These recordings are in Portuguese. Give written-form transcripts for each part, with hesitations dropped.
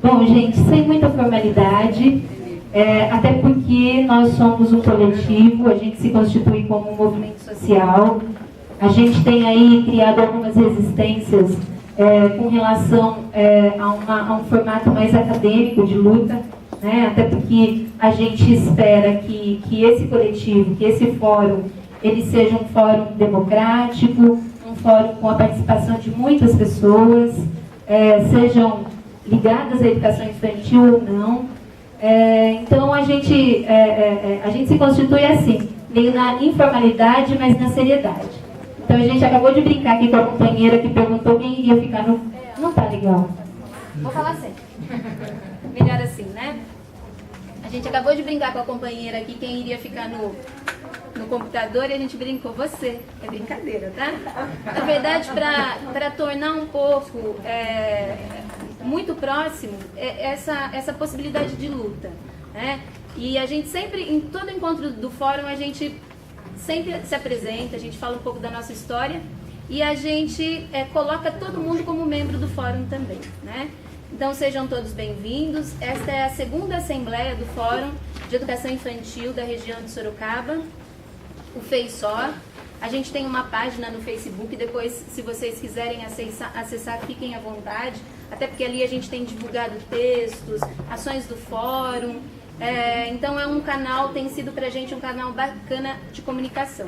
Bom, gente, sem muita formalidade, até porque nós somos um coletivo, a gente se constitui como um movimento social, a gente tem aí criado algumas resistências com relação a um formato mais acadêmico de luta, né? Até porque a gente espera que esse coletivo, que esse fórum, ele seja um fórum democrático, um fórum com a participação de muitas pessoas, sejam ligadas à educação infantil ou não. Então a gente se constitui assim, meio na informalidade, mas na seriedade. Então a gente acabou de brincar aqui com a companheira que perguntou quem iria ficar no... Não tá legal. Vou falar sério. Melhor assim, né? A gente acabou de brincar com a companheira aqui quem iria ficar no computador e a gente brincou, você. É brincadeira, tá? Na verdade, para tornar um pouco muito próximo essa possibilidade de luta, né? E a gente sempre, em todo encontro do fórum, a gente sempre se apresenta, a gente fala um pouco da nossa história e a gente coloca todo mundo como membro do fórum também, né? Então sejam todos bem-vindos. Esta é a segunda assembleia do Fórum de Educação Infantil da região de Sorocaba, o FEISOR. A gente tem uma página no Facebook, depois, se vocês quiserem acessar, fiquem à vontade, até porque ali a gente tem divulgado textos, ações do fórum, então é um canal, tem sido pra gente um canal bacana de comunicação.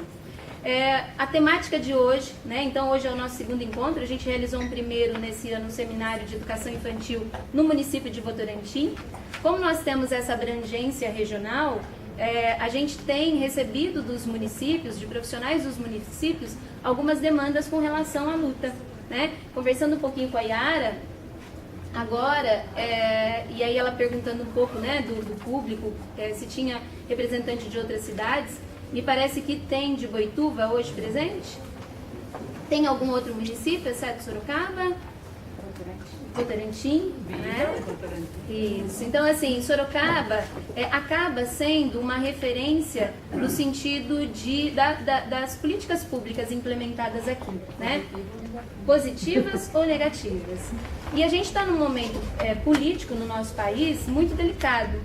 A temática de hoje, né? Então hoje é o nosso segundo encontro, a gente realizou um primeiro nesse ano, um seminário de educação infantil no município de Votorantim. Como nós temos essa abrangência regional, a gente tem recebido dos municípios, de profissionais dos municípios, algumas demandas com relação à luta, né? Conversando um pouquinho com a Yara, agora, e aí ela perguntando um pouco, né, do público, se tinha representante de outras cidades, me parece que tem de Boituva hoje presente. Tem algum outro município, exceto Sorocaba? Votorantim, né? Isso. Então, assim, Sorocaba acaba sendo uma referência no sentido das políticas públicas implementadas aqui, né? Positivas ou negativas. E a gente está num momento político no nosso país muito delicado,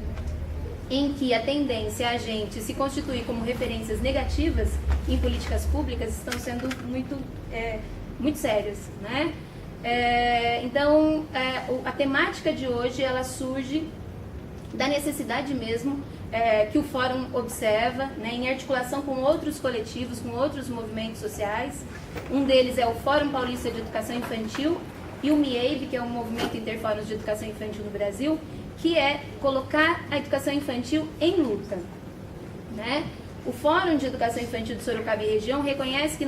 em que a tendência é a gente se constituir como referências negativas em políticas públicas estão sendo muito sérias, né? Então, a temática de hoje, ela surge da necessidade mesmo que o Fórum observa, né, em articulação com outros coletivos, com outros movimentos sociais. Um deles é o Fórum Paulista de Educação Infantil e o MIEIB, que é o Movimento Interfóruns de Educação Infantil no Brasil, que é colocar a educação infantil em luta, né? O Fórum de Educação Infantil de Sorocaba e região reconhece que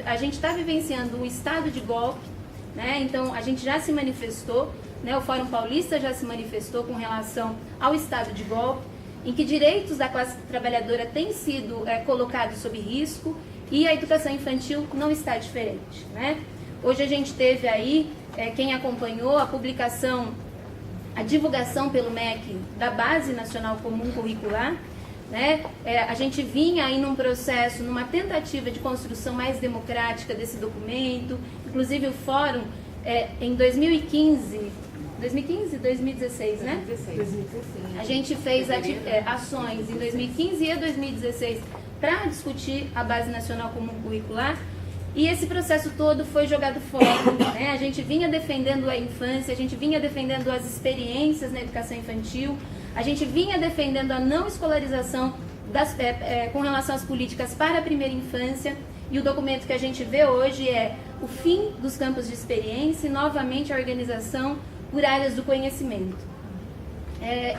a gente está vivenciando um estado de golpe, né? Então a gente já se manifestou, né? O Fórum Paulista já se manifestou com relação ao estado de golpe, em que direitos da classe trabalhadora têm sido colocados sob risco e a educação infantil não está diferente, né? Hoje a gente teve aí, quem acompanhou a publicação, a divulgação pelo MEC da Base Nacional Comum Curricular, né? A gente vinha aí num processo, numa tentativa de construção mais democrática desse documento, inclusive o Fórum em 2016, né? 2016. A gente fez ações em 2015 e 2016 para discutir a Base Nacional Comum Curricular. E esse processo todo foi jogado fora, né? A gente vinha defendendo a infância, a gente vinha defendendo as experiências na educação infantil, a gente vinha defendendo a não escolarização com relação às políticas para a primeira infância, e o documento que a gente vê hoje é o fim dos campos de experiência e novamente a organização por áreas do conhecimento.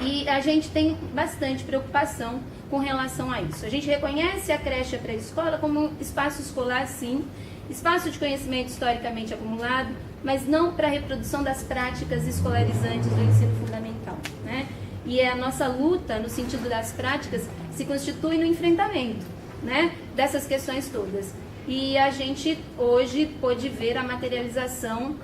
E a gente tem bastante preocupação com relação a isso. A gente reconhece a creche e a pré-escola como um espaço escolar, sim, espaço de conhecimento historicamente acumulado, mas não para a reprodução das práticas escolarizantes do ensino fundamental, né? E a nossa luta, no sentido das práticas, se constitui no enfrentamento, né, dessas questões todas. E a gente hoje pôde ver a materialização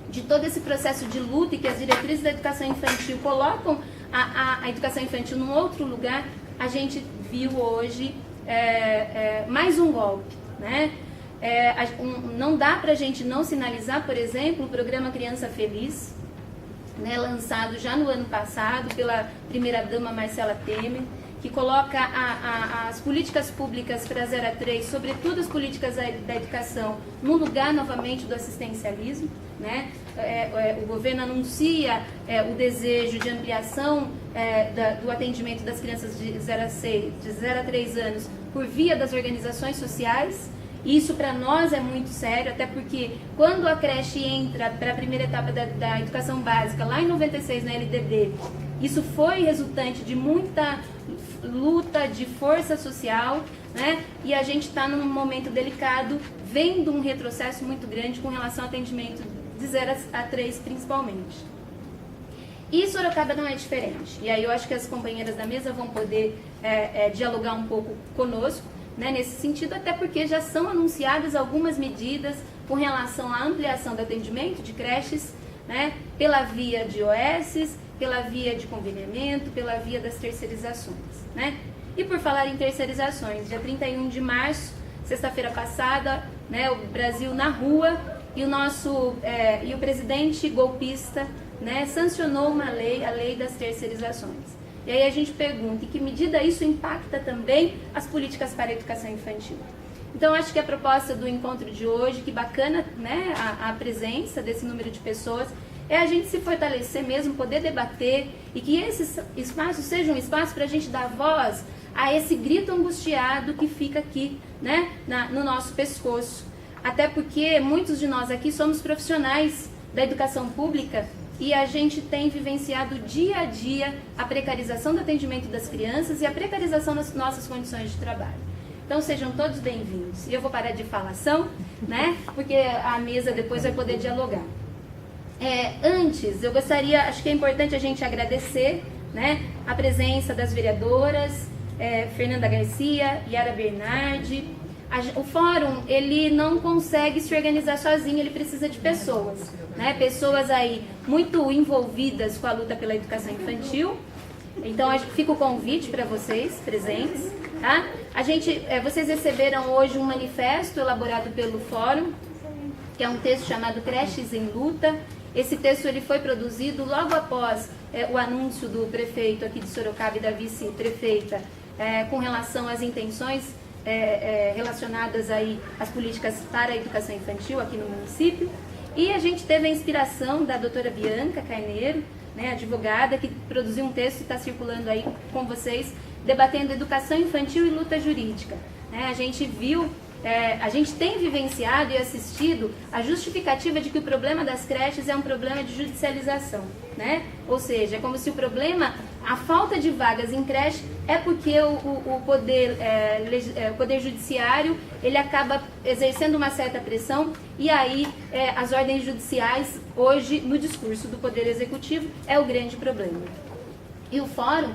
de todo esse processo de luta e que as diretrizes da educação infantil colocam a educação infantil num outro lugar. A gente viu hoje mais um golpe, né? não dá para a gente não sinalizar, por exemplo, o programa Criança Feliz, né, lançado já no ano passado pela primeira-dama Marcela Temer, que coloca as políticas públicas para 0 a 3, sobretudo as políticas da educação, no lugar novamente do assistencialismo, né? O governo anuncia o desejo de ampliação do atendimento das crianças de 0 a 3 anos por via das organizações sociais. Isso para nós é muito sério, até porque quando a creche entra para a primeira etapa da educação básica, lá em 96 na LDB, isso foi resultante de muita luta, de força social, né? E a gente está num momento delicado, vendo um retrocesso muito grande com relação ao atendimento de 0 a 3 principalmente. E Sorocaba não é diferente. E aí eu acho que as companheiras da mesa vão poder dialogar um pouco conosco, né, nesse sentido, até porque já são anunciadas algumas medidas com relação à ampliação do atendimento de creches, né, pela via de OS, pela via de conveniamento, pela via das terceirizações, né? E por falar em terceirizações, dia 31 de março, sexta-feira passada, né, o Brasil na rua e o presidente golpista, né, sancionou uma lei, a lei das terceirizações. E aí a gente pergunta, em que medida isso impacta também as políticas para a educação infantil? Então, acho que a proposta do encontro de hoje, que bacana, né, a presença desse número de pessoas, é a gente se fortalecer mesmo, poder debater e que esses espaços sejam um espaço para a gente dar voz a esse grito angustiado que fica aqui, né, no nosso pescoço. Até porque muitos de nós aqui somos profissionais da educação pública e a gente tem vivenciado dia a dia a precarização do atendimento das crianças e a precarização das nossas condições de trabalho. Então sejam todos bem-vindos. E eu vou parar de falação, né? Porque a mesa depois vai poder dialogar. Antes, eu gostaria, acho que é importante a gente agradecer, né, a presença das vereadoras, Fernanda Garcia, Yara Bernardi. O fórum, ele não consegue se organizar sozinho, ele precisa de pessoas, né? Pessoas aí muito envolvidas com a luta pela educação infantil. Então, fica o convite para vocês presentes, tá? Vocês receberam hoje um manifesto elaborado pelo fórum, que é um texto chamado Creches em Luta. Esse texto ele foi produzido logo após o anúncio do prefeito aqui de Sorocaba e da vice-prefeita com relação às intenções relacionadas aí às políticas para a educação infantil aqui no município. E a gente teve a inspiração da doutora Bianca Carneiro, né, advogada, que produziu um texto que está circulando aí com vocês, debatendo educação infantil e luta jurídica. A gente viu, a gente tem vivenciado e assistido a justificativa de que o problema das creches é um problema de judicialização, né? Ou seja, é como se o problema, a falta de vagas em creche é porque o poder judiciário, ele acaba exercendo uma certa pressão e aí as ordens judiciais, hoje, no discurso do poder executivo, é o grande problema. E o fórum,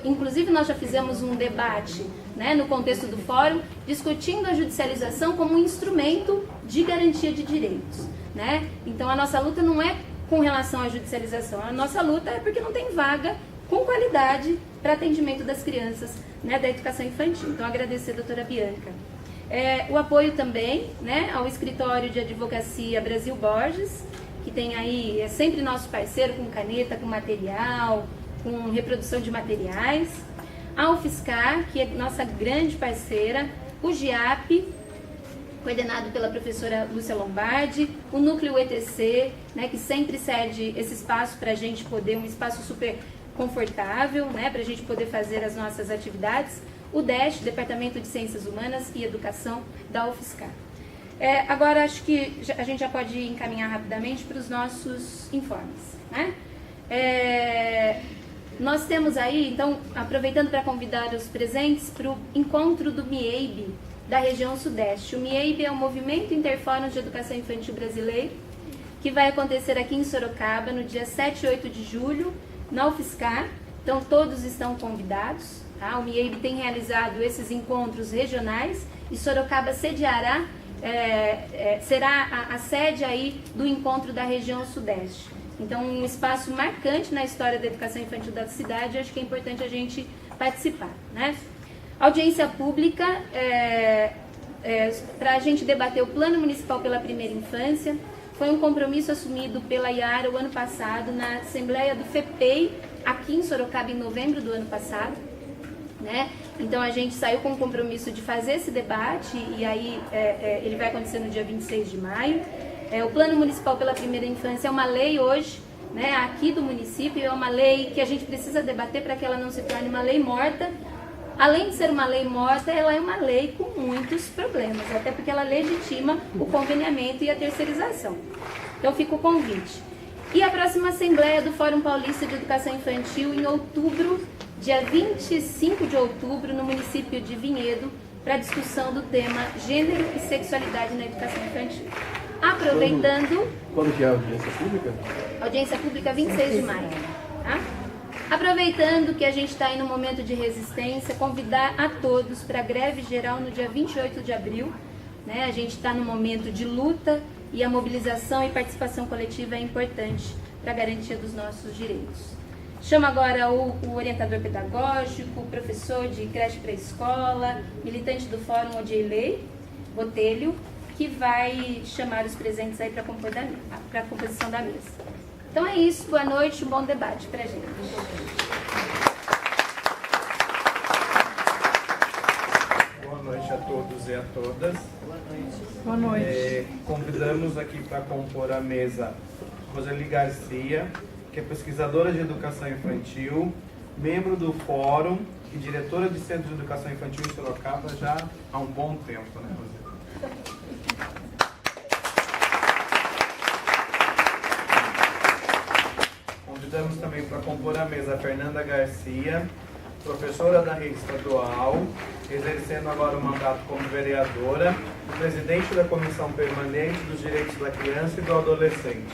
inclusive nós já fizemos um debate, né, no contexto do fórum, discutindo a judicialização como um instrumento de garantia de direitos, né? Então a nossa luta não é com relação à judicialização, a nossa luta é porque não tem vaga com qualidade para atendimento das crianças, né, da educação infantil. Então agradecer a doutora Bianca. O apoio também, né, ao escritório de advocacia Brasil Borges, que tem aí, é sempre nosso parceiro com caneta, com material, com reprodução de materiais, a UFSCar, que é nossa grande parceira, o GIAP, coordenado pela professora Lúcia Lombardi, o Núcleo ETC, né, que sempre cede esse espaço para a gente poder, um espaço super confortável, né, para a gente poder fazer as nossas atividades, o DESH, Departamento de Ciências Humanas e Educação da UFSCar. Agora, acho que a gente já pode encaminhar rapidamente para os nossos informes, né? Nós temos aí, então, aproveitando para convidar os presentes para o encontro do MIEIB da região Sudeste. O MIEIB é o Movimento Interfóruns de Educação Infantil Brasileiro, que vai acontecer aqui em Sorocaba no dia 7 e 8 de julho, na UFSCar. Então, todos estão convidados. Tá? O MIEIB tem realizado esses encontros regionais e Sorocaba sediará, será a sede aí do encontro da região Sudeste. Então, um espaço marcante na história da educação infantil da cidade, acho que é importante a gente participar, né? Audiência pública para a gente debater o Plano Municipal pela Primeira Infância. Foi um compromisso assumido pela Iara o ano passado na Assembleia do FEPEI, aqui em Sorocaba, em novembro do ano passado, né? Então a gente saiu com o compromisso de fazer esse debate e aí ele vai acontecer no dia 26 de maio. O Plano Municipal pela Primeira Infância é uma lei hoje, né, aqui do município, é uma lei que a gente precisa debater para que ela não se torne uma lei morta. Além de ser uma lei morta, ela é uma lei com muitos problemas, até porque ela legitima o conveniamento e a terceirização. Então fica o convite. E a próxima Assembleia do Fórum Paulista de Educação Infantil em outubro, dia 25 de outubro, no município de Vinhedo, para discussão do tema Gênero e Sexualidade na Educação Infantil. Aproveitando... Quando que é a audiência pública? Audiência pública 26 de maio, tá? Aproveitando que a gente está aí no momento de resistência, convidar a todos para a greve geral no dia 28 de abril. Né? A gente está no momento de luta e a mobilização e participação coletiva é importante para a garantia dos nossos direitos. Chamo agora o orientador pedagógico, o professor de creche pré-escola, militante do Fórum Odilei Botelho, que vai chamar os presentes aí para a composição da mesa. Então é isso, boa noite, um bom debate para a gente. Boa noite a todos e a todas. Boa noite. Boa noite. Convidamos aqui para compor a mesa Roseli Garcia, que é pesquisadora de educação infantil, membro do Fórum e diretora de Centro de Educação Infantil em Sorocaba já há um bom tempo, né, Roseli? Convidamos também para compor a mesa a Fernanda Garcia, professora da rede estadual, exercendo agora o mandato como vereadora, e presidente da Comissão Permanente dos Direitos da Criança e do Adolescente.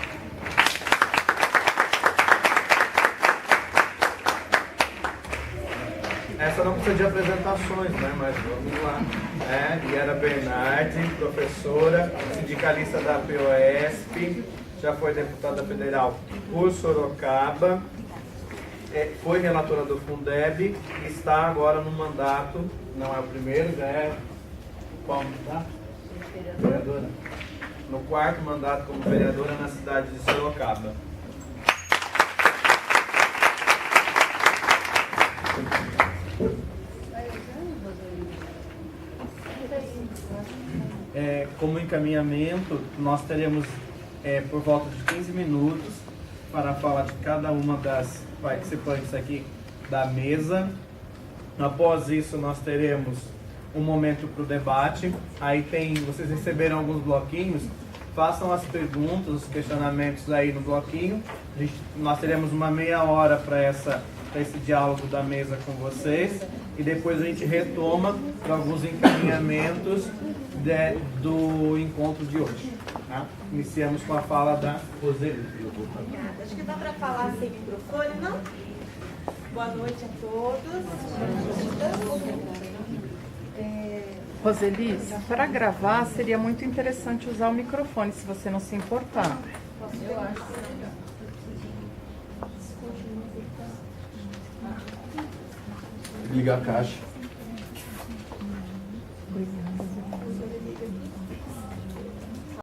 Essa não precisa de apresentações, né? Mas vamos lá. Yara Bernardi, professora, sindicalista da POSP, já foi deputada federal por Sorocaba, foi relatora do Fundeb e está agora no mandato, não é o primeiro, já é qual mandato? Vereadora. No quarto mandato como vereadora na cidade de Sorocaba. Como encaminhamento, nós teremos por volta de 15 minutos para falar de cada uma das participantes aqui da mesa. Após isso, nós teremos um momento para o debate. Aí vocês receberam alguns bloquinhos, façam as perguntas, os questionamentos aí no bloquinho. Nós teremos uma meia hora para esse diálogo da mesa com vocês e depois a gente retoma para alguns encaminhamentos do encontro de hoje. Tá? Iniciamos com a fala da Roseli. Obrigada. Acho que dá para falar sem microfone, não? Boa noite a todos. Roseli, para gravar seria muito interessante usar o microfone, se você não se importar. Eu acho que é legal. Ligar a caixa.